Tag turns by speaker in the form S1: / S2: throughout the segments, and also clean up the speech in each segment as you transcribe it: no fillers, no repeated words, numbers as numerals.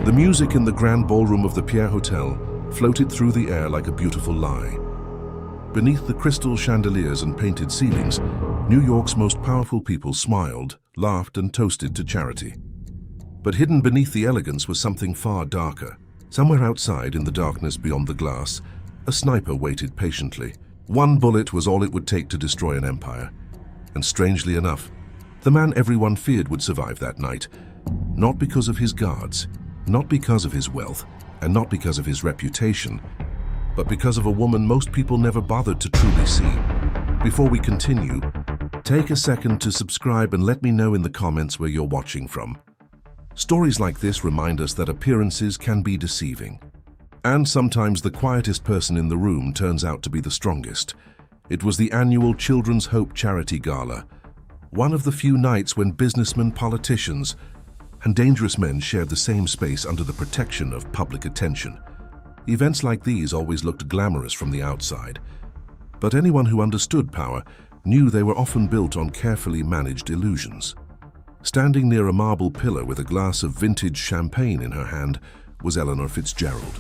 S1: The music in the grand ballroom of the Pierre Hotel floated through the air like a beautiful lie. Beneath the crystal chandeliers and painted ceilings, New York's most powerful people smiled, laughed, and toasted to charity. But hidden beneath the elegance was something far darker. Somewhere outside, in the darkness beyond the glass, a sniper waited patiently. One bullet was all it would take to destroy an empire. And strangely enough, the man everyone feared would survive that night, not because of his guards, not because of his wealth, and not because of his reputation, but because of a woman most people never bothered to truly see. Before we continue, take a second to subscribe and let me know in the comments where you're watching from. Stories like this remind us that appearances can be deceiving. And sometimes the quietest person in the room turns out to be the strongest. It was the annual Children's Hope Charity Gala, one of the few nights when businessmen, politicians, and dangerous men shared the same space under the protection of public attention. Events like these always looked glamorous from the outside, but anyone who understood power knew they were often built on carefully managed illusions. Standing near a marble pillar with a glass of vintage champagne in her hand was Eleanor Fitzgerald.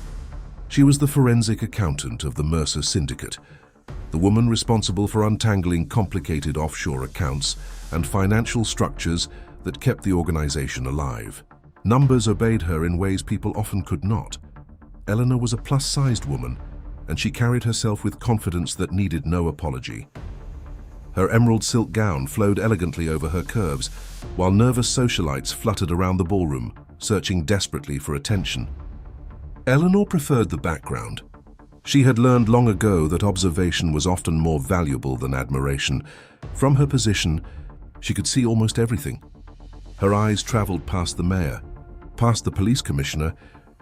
S1: She was the forensic accountant of the Mercer Syndicate, the woman responsible for untangling complicated offshore accounts and financial structures that kept the organization alive. Numbers obeyed her in ways people often could not. Eleanor was a plus-sized woman, and she carried herself with confidence that needed no apology. Her emerald silk gown flowed elegantly over her curves, while nervous socialites fluttered around the ballroom, searching desperately for attention. Eleanor preferred the background. She had learned long ago that observation was often more valuable than admiration. From her position, she could see almost everything. Her eyes traveled past the mayor, past the police commissioner,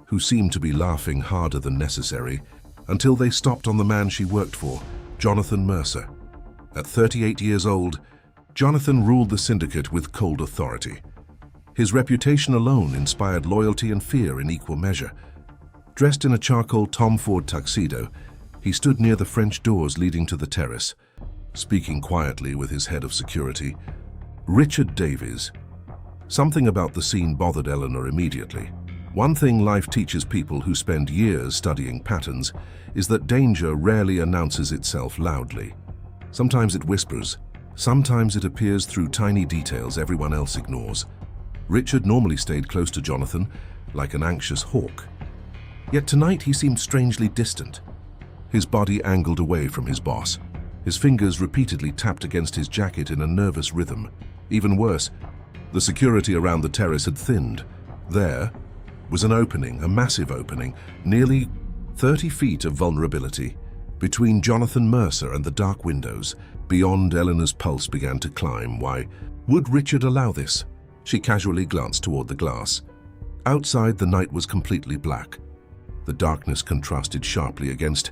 S1: who seemed to be laughing harder than necessary, until they stopped on the man she worked for, Jonathan Mercer. At 38 years old, Jonathan ruled the syndicate with cold authority. His reputation alone inspired loyalty and fear in equal measure. Dressed in a charcoal Tom Ford tuxedo, he stood near the French doors leading to the terrace, speaking quietly with his head of security, Richard Davies. Something about the scene bothered Eleanor immediately. One thing life teaches people who spend years studying patterns is that danger rarely announces itself loudly. Sometimes it whispers, sometimes it appears through tiny details everyone else ignores. Richard normally stayed close to Jonathan, like an anxious hawk. Yet tonight he seemed strangely distant. His body angled away from his boss. His fingers repeatedly tapped against his jacket in a nervous rhythm. Even worse, the security around the terrace had thinned. There was an opening, a massive opening, nearly 30 feet of vulnerability, between Jonathan Mercer and the dark windows. Beyond, Eleanor's pulse began to climb. Why would Richard allow this? She casually glanced toward the glass. Outside, the night was completely black. The darkness contrasted sharply against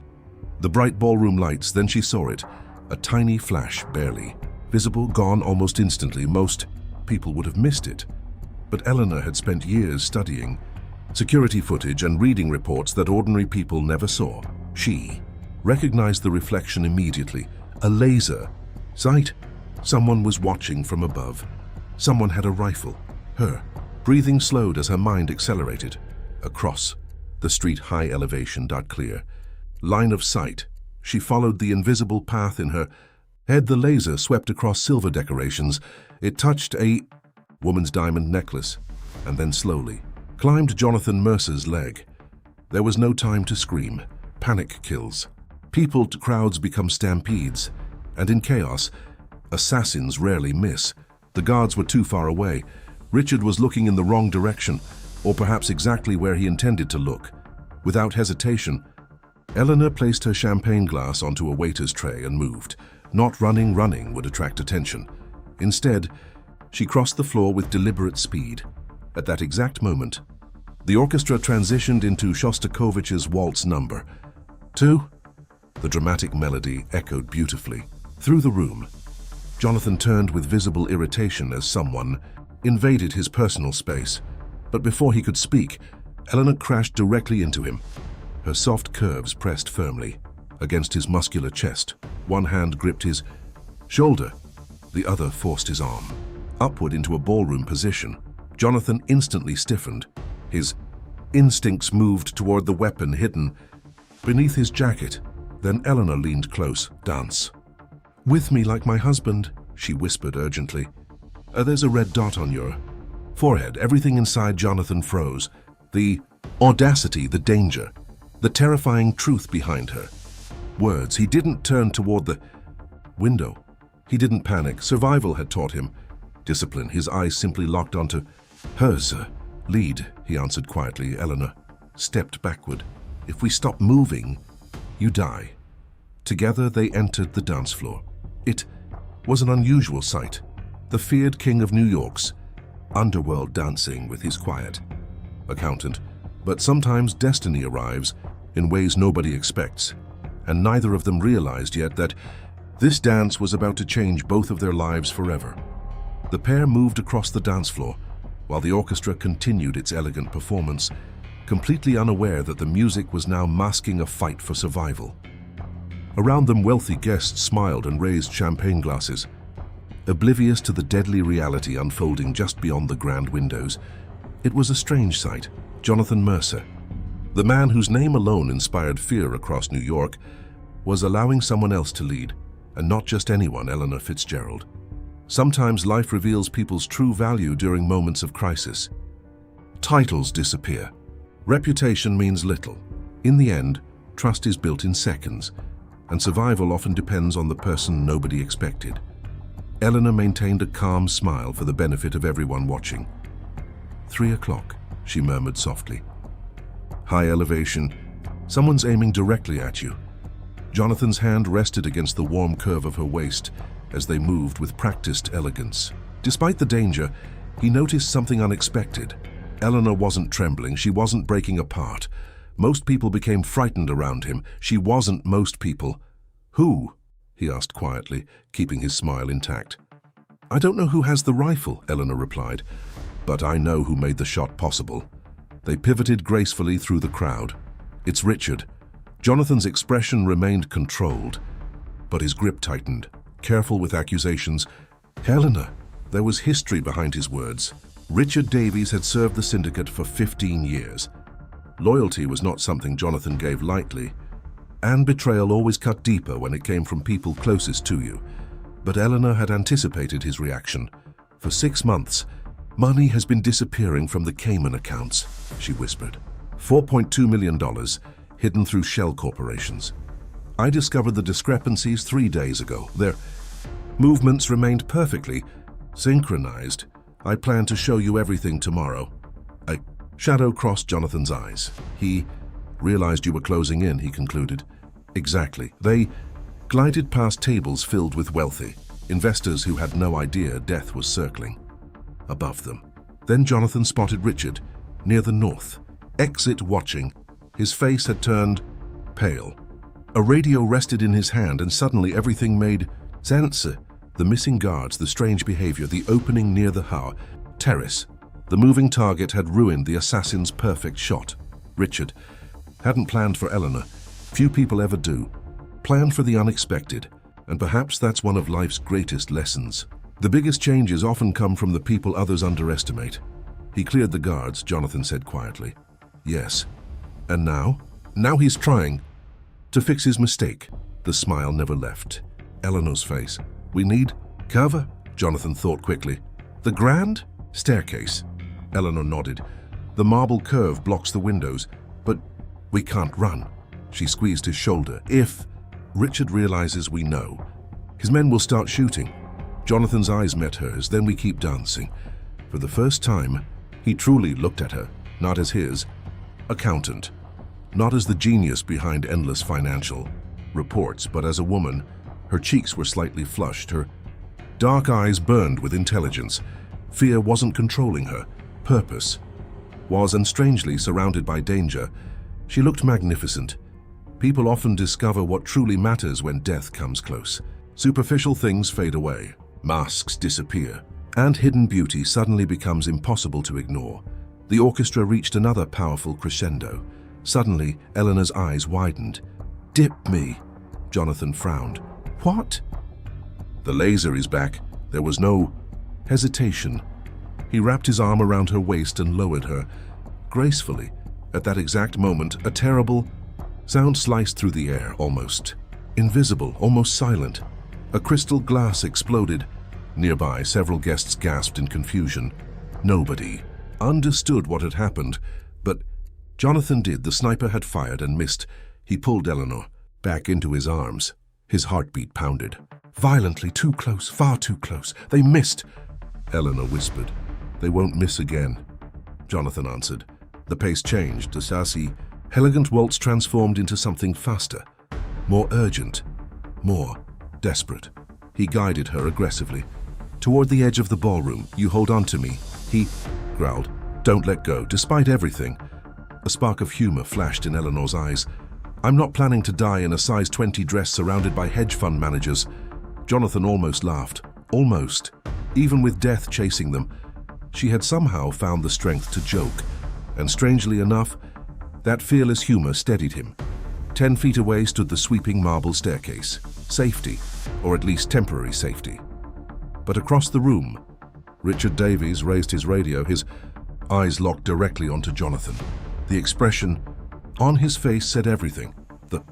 S1: the bright ballroom lights. Then she saw it, a tiny flash, barely visible, gone almost instantly. Most people would have missed it, but Eleanor had spent years studying security footage and reading reports that ordinary people never saw. She recognized the reflection immediately. A laser sight. Someone was watching from above. Someone had a rifle. Her breathing slowed as her mind accelerated. Across the street, high elevation, dark clear. Line of sight. She followed the invisible path in her head. The laser swept across silver decorations. It touched a woman's diamond necklace, and then slowly climbed Jonathan Mercer's leg. There was no time to scream. Panic kills. People to crowds become stampedes, and in chaos, assassins rarely miss. The guards were too far away. Richard was looking in the wrong direction, or perhaps exactly where he intended to look. Without hesitation, Eleanor placed her champagne glass onto a waiter's tray and moved. Not running would attract attention. Instead, she crossed the floor with deliberate speed. At that exact moment, the orchestra transitioned into Shostakovich's Waltz Number 2. The dramatic melody echoed beautifully through the room. Jonathan turned with visible irritation as someone invaded his personal space. But before he could speak, Eleanor crashed directly into him. Her soft curves pressed firmly against his muscular chest. One hand gripped his shoulder, the other forced his arm upward into a ballroom position. Jonathan instantly stiffened. His Instincts moved toward the weapon hidden beneath his jacket. Then Eleanor leaned close. "Dance. With me like my husband," she whispered urgently. There's a red dot on your forehead." Everything inside Jonathan froze. The audacity, the danger, the terrifying truth behind her words. He didn't turn toward the window. He didn't panic. Survival had taught him discipline. His eyes simply locked onto hers. "Lead," he answered quietly. Eleanor stepped backward. "If we stop moving, you die." Together they entered the dance floor. It was an unusual sight. The feared king of New York's underworld dancing with his quiet accountant. But sometimes destiny arrives in ways nobody expects, and neither of them realized yet that this dance was about to change both of their lives forever. The pair moved across the dance floor while the orchestra continued its elegant performance, completely unaware that the music was now masking a fight for survival. Around them, wealthy guests smiled and raised champagne glasses, oblivious to the deadly reality unfolding just beyond the grand windows. It was a strange sight. Jonathan Mercer, the man whose name alone inspired fear across New York, was allowing someone else to lead, and not just anyone. Eleanor Fitzgerald. Sometimes life reveals people's true value during moments of crisis. Titles disappear. Reputation means little. In the end, trust is built in seconds, and survival often depends on the person nobody expected. Eleanor maintained a calm smile for the benefit of everyone watching. 3 o'clock, she murmured softly. High elevation. Someone's aiming directly at you. Jonathan's hand rested against the warm curve of her waist as they moved with practiced elegance. Despite the danger, he noticed something unexpected. Eleanor wasn't trembling. She wasn't breaking apart. Most people became frightened around him. She wasn't most people. "Who?" he asked quietly, keeping his smile intact. "I don't know who has the rifle," Eleanor replied, "but I know who made the shot possible." They pivoted gracefully through the crowd. "It's Richard." Jonathan's expression remained controlled, but his grip tightened, careful with accusations. "Eleanor." There was history behind his words. Richard Davies had served the syndicate for 15 years. Loyalty was not something Jonathan gave lightly, and betrayal always cut deeper when it came from people closest to you. But Eleanor had anticipated his reaction. "For 6 months, money has been disappearing from the Cayman accounts," she whispered. $4.2 million, hidden through shell corporations. "I discovered the discrepancies 3 days ago. Their movements remained perfectly synchronized. I plan to show you everything tomorrow." A shadow crossed Jonathan's eyes. "He realized you were closing in," he concluded. "Exactly." They glided past tables filled with wealthy investors who had no idea death was circling above them. Then Jonathan spotted Richard near the north, exit watching. His face had turned pale. A radio rested in his hand, and suddenly everything made sense. The missing guards, the strange behavior, the opening near the terrace. The moving target had ruined the assassin's perfect shot. Richard hadn't planned for Eleanor. Few people ever do. Plan for the unexpected, and perhaps that's one of life's greatest lessons. The biggest changes often come from the people others underestimate. He cleared the guards, Jonathan said quietly. "Yes. And now?" "Now he's trying to fix his mistake." The smile never left Eleanor's face. "We need cover," Jonathan thought quickly. "The grand staircase." Eleanor nodded. "The marble curve blocks the windows, but we can't run." She squeezed his shoulder. "If Richard realizes we know, his men will start shooting." Jonathan's eyes met hers. "Then we keep dancing." For the first time, he truly looked at her, not as his accountant, not as the genius behind endless financial reports, but as a woman. Her cheeks were slightly flushed, her dark eyes burned with intelligence. Fear wasn't controlling her. Purpose was, and strangely surrounded by danger, she looked magnificent. People often discover what truly matters when death comes close. Superficial things fade away, masks disappear, and hidden beauty suddenly becomes impossible to ignore. The orchestra reached another powerful crescendo. Suddenly, Eleanor's eyes widened. "Dip me," Jonathan frowned. "What?" "The laser is back." There was no hesitation. He wrapped his arm around her waist and lowered her gracefully. At that exact moment, a terrible sound sliced through the air, almost invisible, almost silent. A crystal glass exploded. Nearby, several guests gasped in confusion. Nobody understood what had happened, but Jonathan did. The sniper had fired and missed. He pulled Eleanor back into his arms. His heartbeat pounded. Violently, too close, far too close. They missed. Eleanor whispered. They won't miss again. Jonathan answered. The pace changed. The sassy, elegant waltz transformed into something faster, more urgent, more desperate. He guided her aggressively. Toward the edge of the ballroom. You hold on to me. He growled. Don't let go, despite everything. A spark of humor flashed in Eleanor's eyes. I'm not planning to die in a size 20 dress surrounded by hedge fund managers. Jonathan almost laughed. Almost. Even with death chasing them. She had somehow found the strength to joke. And strangely enough, that fearless humor steadied him. 10 feet away stood the sweeping marble staircase. Safety, or at least temporary safety. But across the room, Richard Davies raised his radio, his eyes locked directly onto Jonathan. The expression on his face said everything. The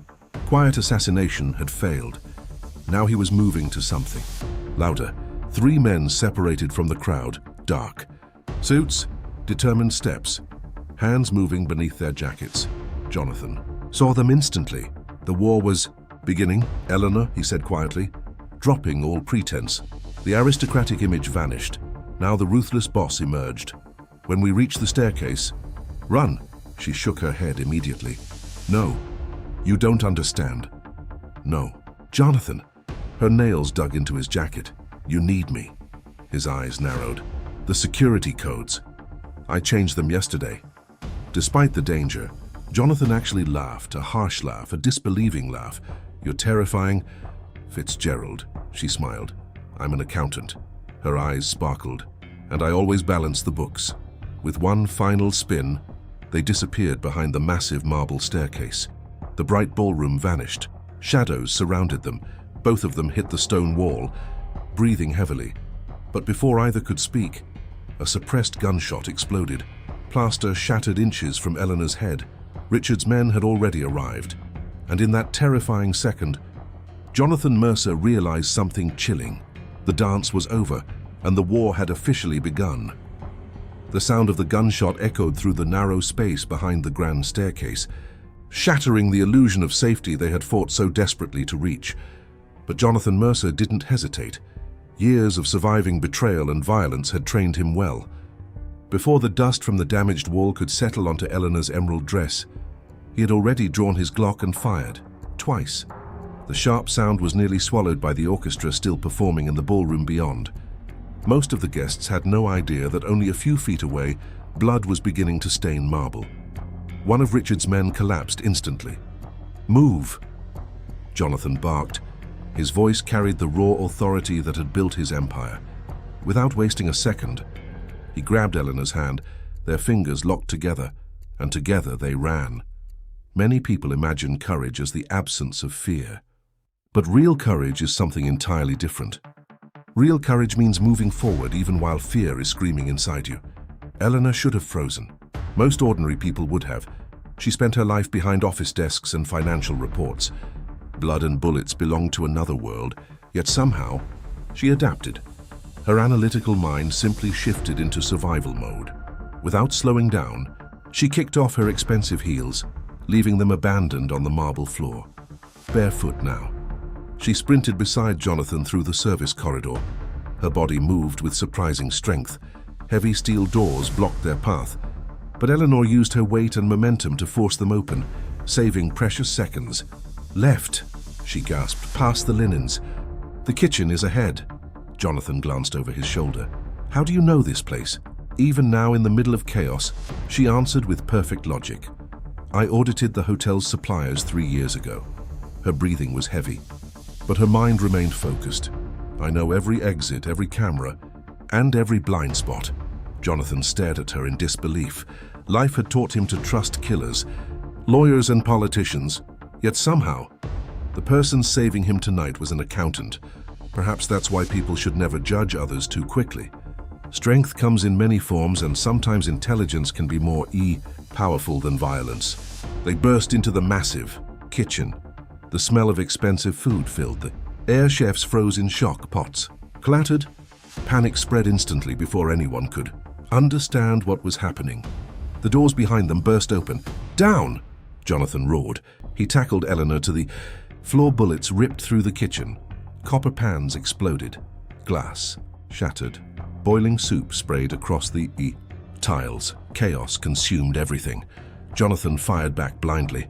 S1: quiet assassination had failed. Now he was moving to something. Louder. 3 men separated from the crowd, dark. Suits, determined steps, hands moving beneath their jackets. Jonathan saw them instantly. The war was beginning. Eleanor, he said quietly, dropping all pretense. The aristocratic image vanished. Now the ruthless boss emerged. When we reached the staircase, run. She shook her head immediately. No, you don't understand. No. Jonathan. Her nails dug into his jacket. You need me. His eyes narrowed. The security codes. I changed them yesterday. Despite the danger, Jonathan actually laughed, a harsh laugh, a disbelieving laugh. You're terrifying. Fitzgerald, she smiled. I'm an accountant. Her eyes sparkled. And I always balance the books. With one final spin, they disappeared behind the massive marble staircase. The bright ballroom vanished. Shadows surrounded them. Both of them hit the stone wall, breathing heavily. But before either could speak, a suppressed gunshot exploded. Plaster shattered inches from Eleanor's head. Richard's men had already arrived. And in that terrifying second, Jonathan Mercer realized something chilling. The dance was over, and the war had officially begun. The sound of the gunshot echoed through the narrow space behind the grand staircase, shattering the illusion of safety they had fought so desperately to reach. But Jonathan Mercer didn't hesitate. Years of surviving betrayal and violence had trained him well. Before the dust from the damaged wall could settle onto Eleanor's emerald dress, he had already drawn his Glock and fired, twice. The sharp sound was nearly swallowed by the orchestra still performing in the ballroom beyond. Most of the guests had no idea that only a few feet away, blood was beginning to stain marble. One of Richard's men collapsed instantly. Move! Jonathan barked. His voice carried the raw authority that had built his empire. Without wasting a second, he grabbed Eleanor's hand, their fingers locked together, and together they ran. Many people imagine courage as the absence of fear. But real courage is something entirely different. Real courage means moving forward even while fear is screaming inside you. Eleanor should have frozen. Most ordinary people would have. She spent her life behind office desks and financial reports. Blood and bullets belonged to another world, yet somehow she adapted. Her analytical mind simply shifted into survival mode. Without slowing down, she kicked off her expensive heels, leaving them abandoned on the marble floor. Barefoot now, she sprinted beside Jonathan through the service corridor. Her body moved with surprising strength. Heavy steel doors blocked their path, but Eleanor used her weight and momentum to force them open, saving precious seconds. Left, she gasped, past the linens. The kitchen is ahead. Jonathan glanced over his shoulder. How do you know this place? Even now in the middle of chaos, she answered with perfect logic. I audited the hotel's suppliers 3 years ago. Her breathing was heavy, but her mind remained focused. I know every exit, every camera, and every blind spot. Jonathan stared at her in disbelief. Life had taught him to trust killers, lawyers and politicians, yet somehow, the person saving him tonight was an accountant. Perhaps that's why people should never judge others too quickly. Strength comes in many forms, and sometimes intelligence can be more powerful than violence. They burst into the massive kitchen. The smell of expensive food filled the air. Chefs froze in shock. Pots clattered. Panic spread instantly before anyone could understand what was happening. The doors behind them burst open. "Down!" Jonathan roared. He tackled Eleanor to the floor. Bullets ripped through the kitchen. Copper pans exploded. Glass shattered. Boiling soup sprayed across the tiles. Chaos consumed everything. Jonathan fired back blindly,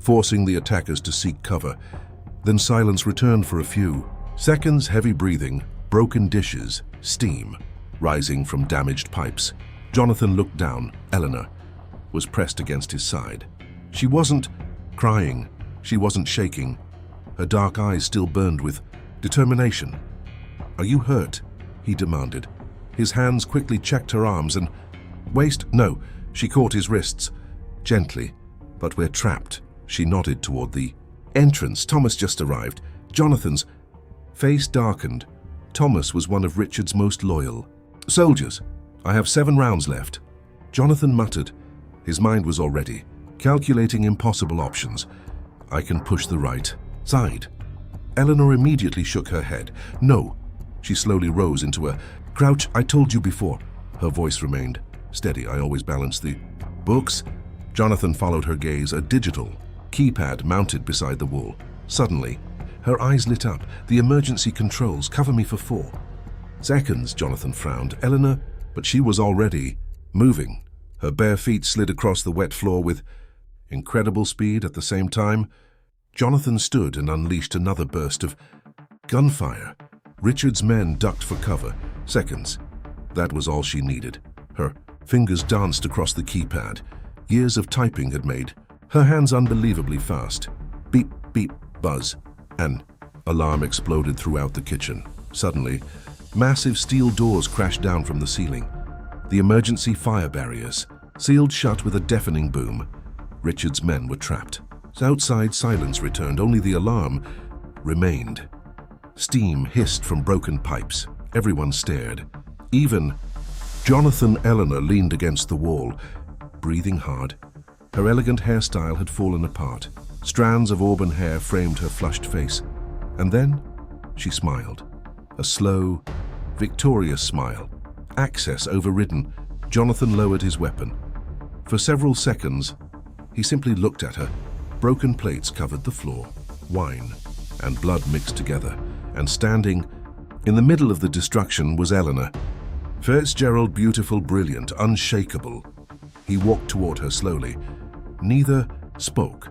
S1: forcing the attackers to seek cover. Then silence returned for a few seconds. Heavy breathing, broken dishes, steam rising from damaged pipes. Jonathan looked down. Eleanor was pressed against his side. She wasn't crying. She wasn't shaking. Her dark eyes still burned with determination. "Are you hurt?" he demanded. His hands quickly checked her arms and waist. "No." She caught his wrists gently. "But we're trapped." She nodded toward the entrance. Thomas just arrived. Jonathan's face darkened. Thomas was one of Richard's most loyal soldiers. "I have 7 rounds left." Jonathan muttered. His mind was already calculating impossible options. "I can push the right side." Eleanor immediately shook her head. "No." She slowly rose into a crouch. "I told you before." Her voice remained steady. "I always balance the books." Jonathan followed her gaze. A digital keypad mounted beside the wall. Suddenly, her eyes lit up. "The emergency controls. Cover me for 4 seconds." Jonathan frowned. "Eleanor," but she was already moving. Her bare feet slid across the wet floor with incredible speed. At the same time, Jonathan stood and unleashed another burst of gunfire. Richard's men ducked for cover. Seconds. That was all she needed. Her fingers danced across the keypad. Years of typing had made her hands unbelievably fast. Beep, beep, buzz. An alarm exploded throughout the kitchen. Suddenly, massive steel doors crashed down from the ceiling. The emergency fire barriers sealed shut with a deafening boom. Richard's men were trapped. Outside, silence returned. Only the alarm remained. Steam hissed from broken pipes. Everyone stared. Even Jonathan. Eleanor leaned against the wall, breathing hard. Her elegant hairstyle had fallen apart. Strands of auburn hair framed her flushed face. And then she smiled. A slow, victorious smile. Access overridden. Jonathan lowered his weapon. For several seconds, he simply looked at her. Broken plates covered the floor. Wine and blood mixed together. And standing in the middle of the destruction was Eleanor. Fitzgerald, beautiful, brilliant, unshakable. He walked toward her slowly. Neither spoke.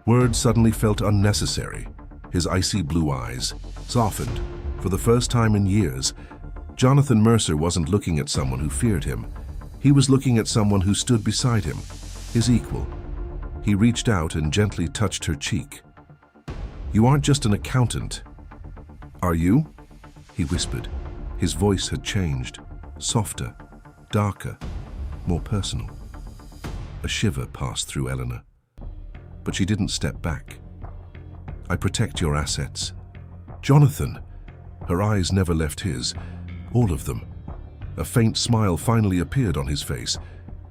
S1: Words suddenly felt unnecessary. His icy blue eyes softened. For the first time in years, Jonathan Mercer wasn't looking at someone who feared him. He was looking at someone who stood beside him, his equal. He reached out and gently touched her cheek. "You aren't just an accountant, are you?" he whispered. His voice had changed, softer, darker, more personal. A shiver passed through Eleanor, but she didn't step back. "I protect your assets." "Jonathan!" Her eyes never left his, all of them. A faint smile finally appeared on his face.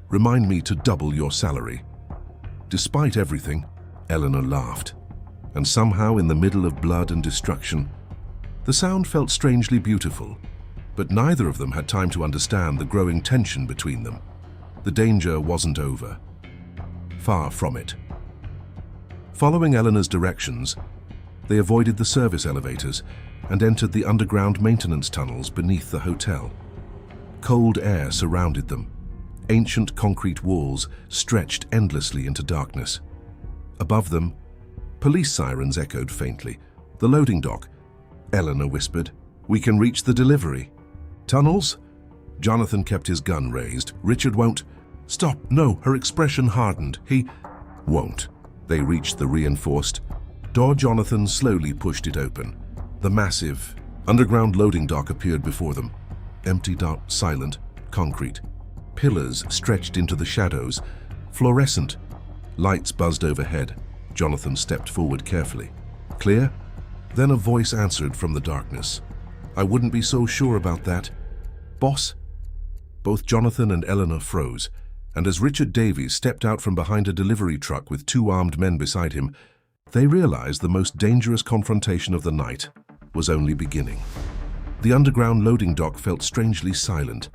S1: "Remind me to double your salary." Despite everything, Eleanor laughed. And somehow, in the middle of blood and destruction, the sound felt strangely beautiful. But neither of them had time to understand the growing tension between them. The danger wasn't over. Far from it. Following Eleanor's directions, they avoided the service elevators and entered the underground maintenance tunnels beneath the hotel. Cold air surrounded them. Ancient concrete walls stretched endlessly into darkness. Above them, police sirens echoed faintly. "The loading dock," Eleanor whispered. "We can reach the delivery." "Tunnels?" Jonathan kept his gun raised. "Richard won't." "Stop." "No." Her expression hardened. "He won't." They reached the reinforced door. Jonathan slowly pushed it open. The massive underground loading dock appeared before them. Empty, dark, silent, concrete. Pillars stretched into the shadows. Fluorescent lights buzzed overhead. Jonathan stepped forward carefully. "Clear?" Then a voice answered from the darkness. "I wouldn't be so sure about that." "Boss?" Both Jonathan and Eleanor froze. And as Richard Davies stepped out from behind a delivery truck with two armed men beside him, they realized the most dangerous confrontation of the night was only beginning. The underground loading dock felt strangely silent.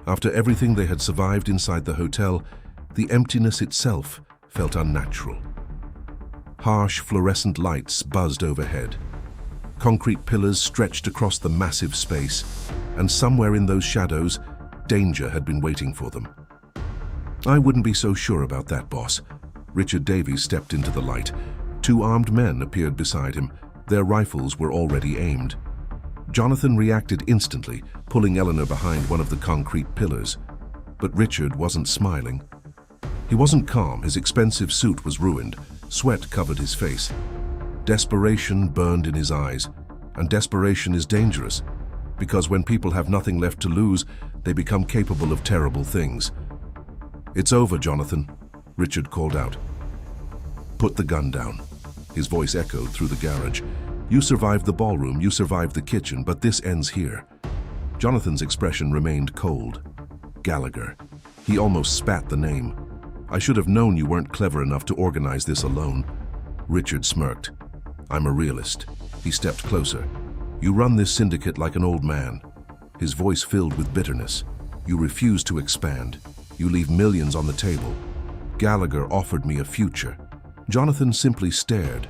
S1: After everything they had survived inside the hotel, the emptiness itself felt unnatural. Harsh fluorescent lights buzzed overhead. Concrete pillars stretched across the massive space, and somewhere in those shadows, danger had been waiting for them. "I wouldn't be so sure about that, boss." Richard Davies stepped into the light. Two armed men appeared beside him. Their rifles were already aimed. Jonathan reacted instantly, pulling Eleanor behind one of the concrete pillars. But Richard wasn't smiling. He wasn't calm. His expensive suit was ruined. Sweat covered his face. Desperation burned in his eyes. And desperation is dangerous, because when people have nothing left to lose, they become capable of terrible things. "It's over, Jonathan," Richard called out. "Put the gun down." His voice echoed through the garage. "You survived the ballroom, you survived the kitchen, but this ends here." Jonathan's expression remained cold. "Gallagher." He almost spat the name. "I should have known you weren't clever enough to organize this alone." Richard smirked. "I'm a realist." He stepped closer. "You run this syndicate like an old man." His voice filled with bitterness. "You refuse to expand. You leave millions on the table. Gallagher offered me a future." Jonathan simply stared.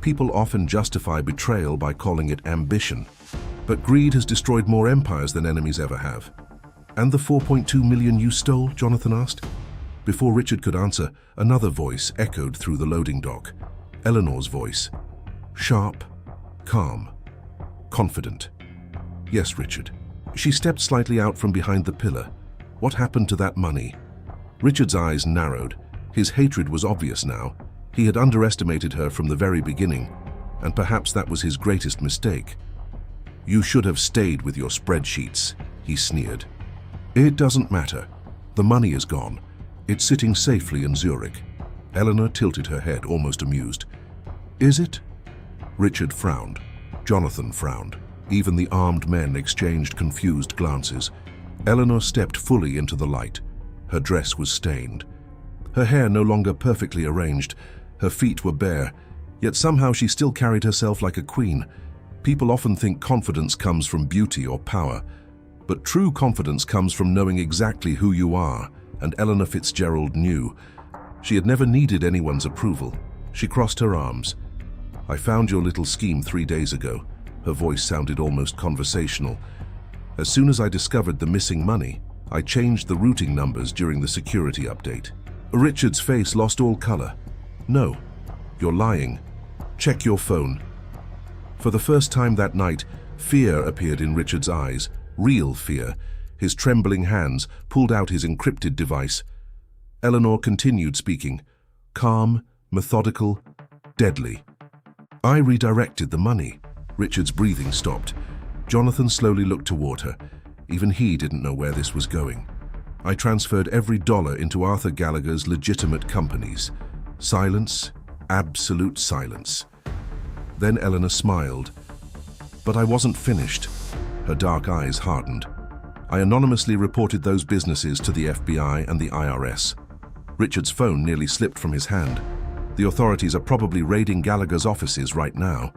S1: People often justify betrayal by calling it ambition. But greed has destroyed more empires than enemies ever have. "And the 4.2 million you stole?" Jonathan asked. Before Richard could answer, another voice echoed through the loading dock. Eleanor's voice. Sharp, calm, confident. "Yes, Richard." She stepped slightly out from behind the pillar. "What happened to that money?" Richard's eyes narrowed. His hatred was obvious now. He had underestimated her from the very beginning, and perhaps that was his greatest mistake. "You should have stayed with your spreadsheets," he sneered. "It doesn't matter. The money is gone. It's sitting safely in Zurich." Eleanor tilted her head, almost amused. "Is it?" Richard frowned. Jonathan frowned. Even the armed men exchanged confused glances. Eleanor stepped fully into the light. Her dress was stained. Her hair no longer perfectly arranged. Her feet were bare, yet somehow she still carried herself like a queen. People often think confidence comes from beauty or power, but true confidence comes from knowing exactly who you are, and Eleanor Fitzgerald knew. She had never needed anyone's approval. She crossed her arms. "I found your little scheme 3 days ago." Her voice sounded almost conversational. "As soon as I discovered the missing money, I changed the routing numbers during the security update." Richard's face lost all color. "No, you're lying. Check your phone." For the first time that night, fear appeared in Richard's eyes. Real fear. His trembling hands pulled out his encrypted device. Eleanor continued speaking. Calm, methodical, deadly. "I redirected the money." Richard's breathing stopped. Jonathan slowly looked toward her. Even he didn't know where this was going. "I transferred every dollar into Arthur Gallagher's legitimate companies." Silence, absolute silence. Then Eleanor smiled. "But I wasn't finished." Her dark eyes hardened. "I anonymously reported those businesses to the FBI and the IRS." Richard's phone nearly slipped from his hand. "The authorities are probably raiding Gallagher's offices right now."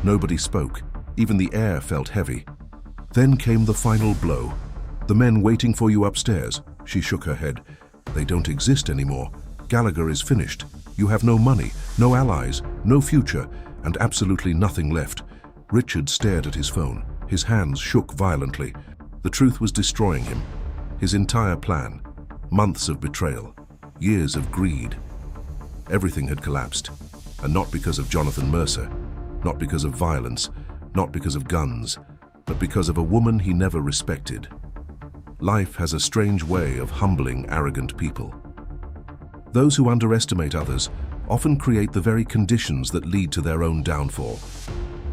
S1: Nobody spoke. Even the air felt heavy. Then came the final blow. "The men waiting for you upstairs." She shook her head. "They don't exist anymore. Gallagher is finished. You have no money, no allies, no future, and absolutely nothing left." Richard stared at his phone. His hands shook violently. The truth was destroying him. His entire plan. Months of betrayal. Years of greed. Everything had collapsed. And not because of Jonathan Mercer. Not because of violence. Not because of guns. But because of a woman he never respected. Life has a strange way of humbling arrogant people. Those who underestimate others often create the very conditions that lead to their own downfall.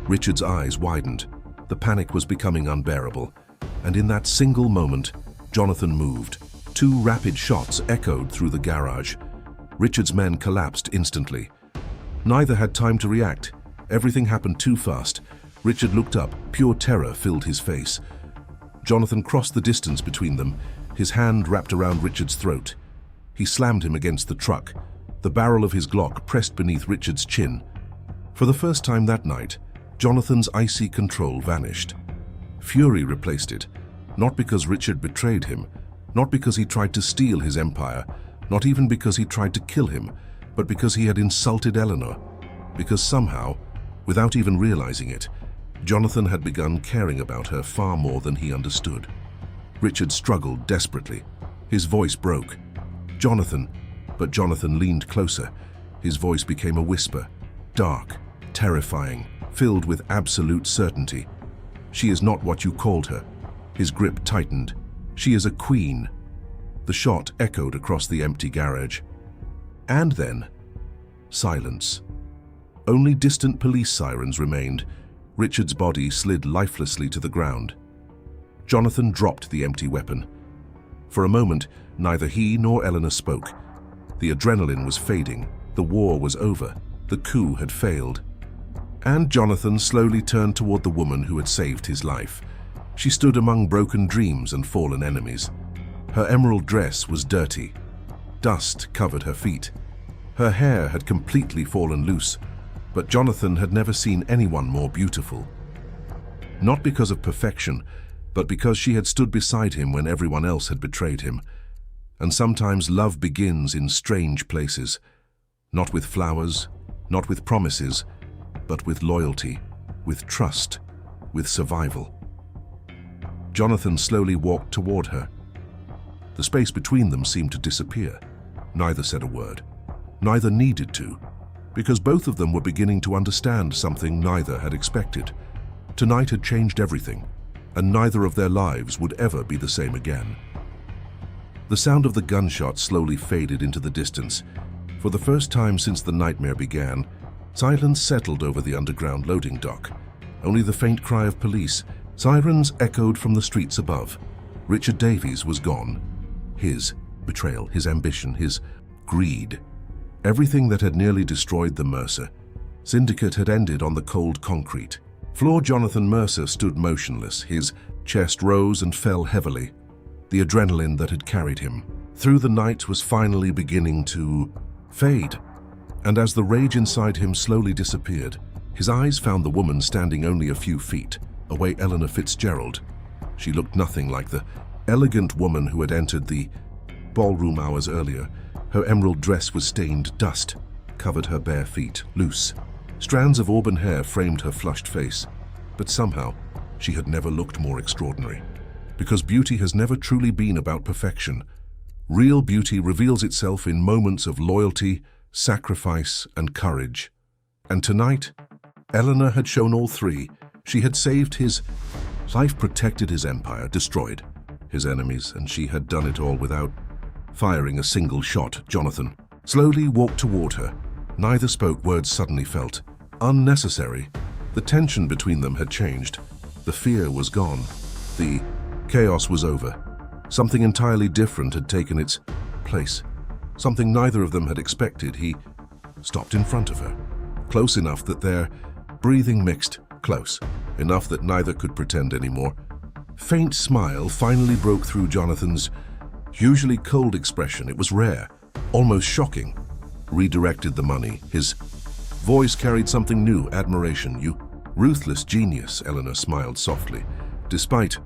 S1: Richard's eyes widened. The panic was becoming unbearable. And in that single moment, Jonathan moved. 2 rapid shots echoed through the garage. Richard's men collapsed instantly. Neither had time to react. Everything happened too fast. Richard looked up. Pure terror filled his face. Jonathan crossed the distance between them, his hand wrapped around Richard's throat. He slammed him against the truck. The barrel of his Glock pressed beneath Richard's chin. For the first time that night, Jonathan's icy control vanished. Fury replaced it, not because Richard betrayed him, not because he tried to steal his empire, not even because he tried to kill him, but because he had insulted Eleanor. Because somehow, without even realizing it, Jonathan had begun caring about her far more than he understood. Richard struggled desperately. His voice broke. "Jonathan," but Jonathan leaned closer. His voice became a whisper, dark, terrifying, filled with absolute certainty. "She is not what you called her." His grip tightened. "She is a queen." The shot echoed across the empty garage. And then, silence. Only distant police sirens remained. Richard's body slid lifelessly to the ground. Jonathan dropped the empty weapon. For a moment, neither he nor Eleanor spoke. The adrenaline was fading. The war was over. The coup had failed. And Jonathan slowly turned toward the woman who had saved his life. She stood among broken dreams and fallen enemies. Her emerald dress was dirty. Dust covered her feet. Her hair had completely fallen loose, but Jonathan had never seen anyone more beautiful. Not because of perfection, but because she had stood beside him when everyone else had betrayed him. And sometimes love begins in strange places, not with flowers, not with promises, but with loyalty, with trust, with survival. Jonathan slowly walked toward her. The space between them seemed to disappear. Neither said a word. Neither needed to, because both of them were beginning to understand something neither had expected. Tonight had changed everything, and neither of their lives would ever be the same again. The sound of the gunshot slowly faded into the distance. For the first time since the nightmare began, silence settled over the underground loading dock. Only the faint cry of police. Sirens echoed from the streets above. Richard Davies was gone. His betrayal, his ambition, his greed. Everything that had nearly destroyed the Mercer Syndicate had ended on the cold concrete. Floor Jonathan Mercer stood motionless. His chest rose and fell heavily. The adrenaline that had carried him through the night was finally beginning to fade. And as the rage inside him slowly disappeared, his eyes found the woman standing only a few feet away, Eleanor Fitzgerald. She looked nothing like the elegant woman who had entered the ballroom hours earlier. Her emerald dress was stained. Dust covered her bare feet, loose. Strands of auburn hair framed her flushed face. But somehow, she had never looked more extraordinary. Because beauty has never truly been about perfection. Real beauty reveals itself in moments of loyalty, sacrifice, and courage. And tonight, Eleanor had shown all three. She had saved his life, protected his empire, destroyed his enemies, and she had done it all without firing a single shot. Jonathan slowly walked toward her. Neither spoke. Words suddenly felt unnecessary. The tension between them had changed. The fear was gone. The chaos was over. Something entirely different had taken its place. Something neither of them had expected. He stopped in front of her, close enough that their breathing mixed, close enough that neither could pretend anymore. Faint smile finally broke through Jonathan's usually cold expression. It was rare, almost shocking. Redirected the money. His voice carried something new, admiration. "You ruthless genius," Eleanor smiled softly. Despite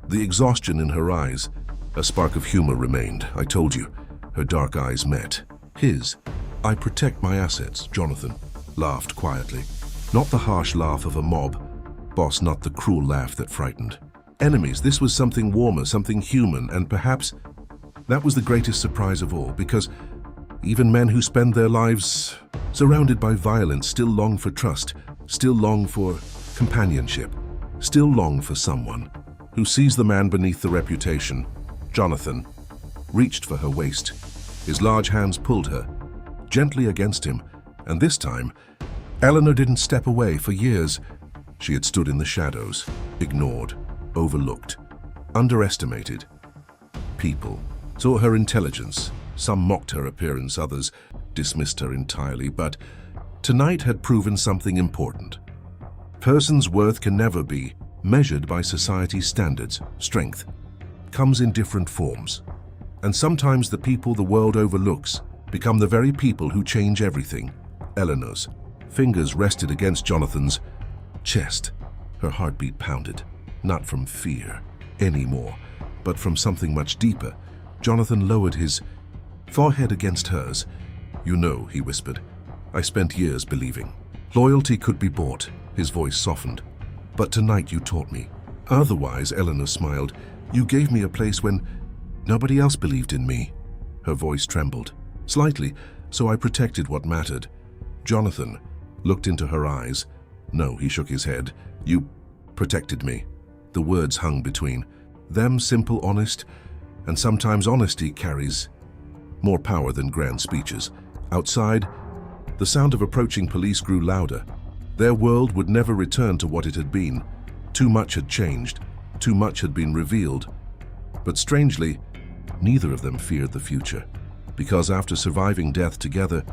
S1: the exhaustion in her eyes, a spark of humor remained. "I told you." Her dark eyes met his. "I protect my assets," Jonathan laughed quietly. Not the harsh laugh of a mob boss, not the cruel laugh that frightened enemies. This was something warmer, something human, and perhaps that was the greatest surprise of all, because even men who spend their lives surrounded by violence still long for trust, still long for companionship, still long for someone who sees the man beneath the reputation. Jonathan reached for her waist. His large hands pulled her gently against him, and this time, Eleanor didn't step away. For years, she had stood in the shadows, ignored, overlooked, underestimated. People saw her intelligence. Some mocked her appearance, others dismissed her entirely, but tonight had proven something important. Person's worth can never be measured by society's standards. Strength comes in different forms. And sometimes the people the world overlooks become the very people who change everything. Eleanor's fingers rested against Jonathan's chest. Her heartbeat pounded, not from fear anymore, but from something much deeper. Jonathan lowered his forehead against hers. "You know," he whispered, "I spent years believing loyalty could be bought." His voice softened. "But tonight you taught me otherwise." Eleanor smiled. "You gave me a place when nobody else believed in me." Her voice trembled slightly, so I protected what mattered. Jonathan looked into her eyes. "No," he shook his head. "You protected me." The words hung between them, simple, honest, and sometimes honesty carries more power than grand speeches. Outside, the sound of approaching police grew louder. Their world would never return to what it had been. Too much had changed. Too much had been revealed. But strangely, neither of them feared the future, because after surviving death together,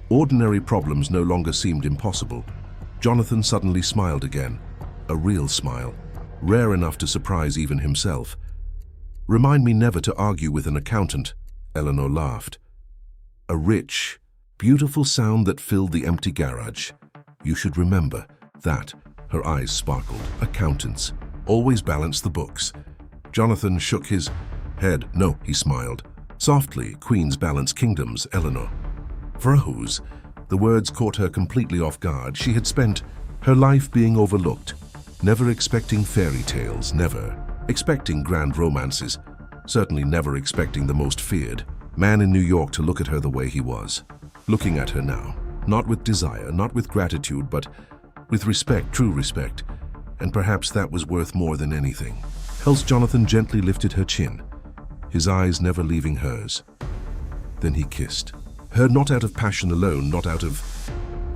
S1: ordinary problems no longer seemed impossible. Jonathan suddenly smiled again, a real smile, rare enough to surprise even himself. "Remind me never to argue with an accountant," Eleanor laughed. A rich, beautiful sound that filled the empty garage. "You should remember that." Her eyes sparkled. "Accountants always balance the books." Jonathan shook his head. "No," he smiled. "Softly, queens balance kingdoms." Eleanor froze. The words caught her completely off guard. She had spent her life being overlooked, never expecting fairy tales, never expecting grand romances, certainly never expecting the most feared man in New York to look at her the way he was. Looking at her now, not with desire, not with gratitude, but with respect, true respect. And perhaps that was worth more than anything else. Jonathan gently lifted her chin, his eyes never leaving hers. Then he kissed her, not out of passion alone, not out of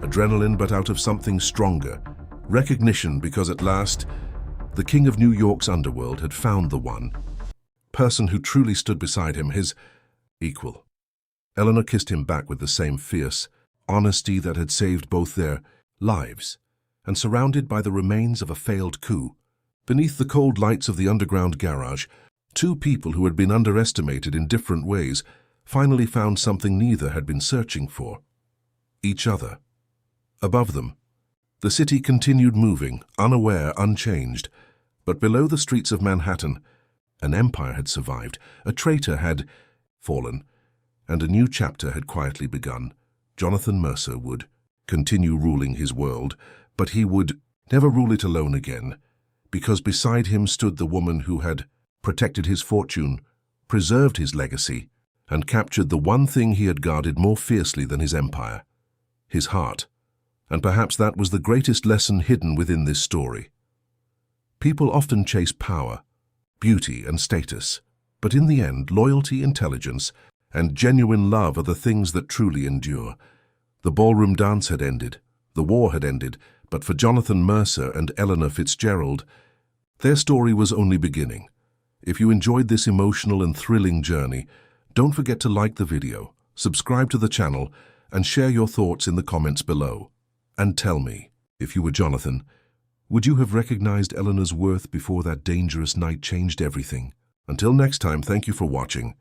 S1: adrenaline, but out of something stronger. Recognition, because at last, the king of New York's underworld had found the one person who truly stood beside him, his equal. Eleanor kissed him back with the same fierce honesty that had saved both their lives. And surrounded by the remains of a failed coup, beneath the cold lights of the underground garage, two people who had been underestimated in different ways finally found something neither had been searching for: each other. Above them, the city continued moving, unaware, unchanged. But below the streets of Manhattan, an empire had survived, a traitor had fallen, and a new chapter had quietly begun. Jonathan Mercer would continue ruling his world, but he would never rule it alone again, because beside him stood the woman who had protected his fortune, preserved his legacy, and captured the one thing he had guarded more fiercely than his empire: his heart. And perhaps that was the greatest lesson hidden within this story. People often chase power, beauty, and status, but in the end, loyalty, intelligence, and genuine love are the things that truly endure. The ballroom dance had ended, the war had ended, but for Jonathan Mercer and Eleanor Fitzgerald, their story was only beginning. If you enjoyed this emotional and thrilling journey, don't forget to like the video, subscribe to the channel, and share your thoughts in the comments below. And tell me, if you were Jonathan, would you have recognized Eleanor's worth before that dangerous night changed everything? Until next time, thank you for watching.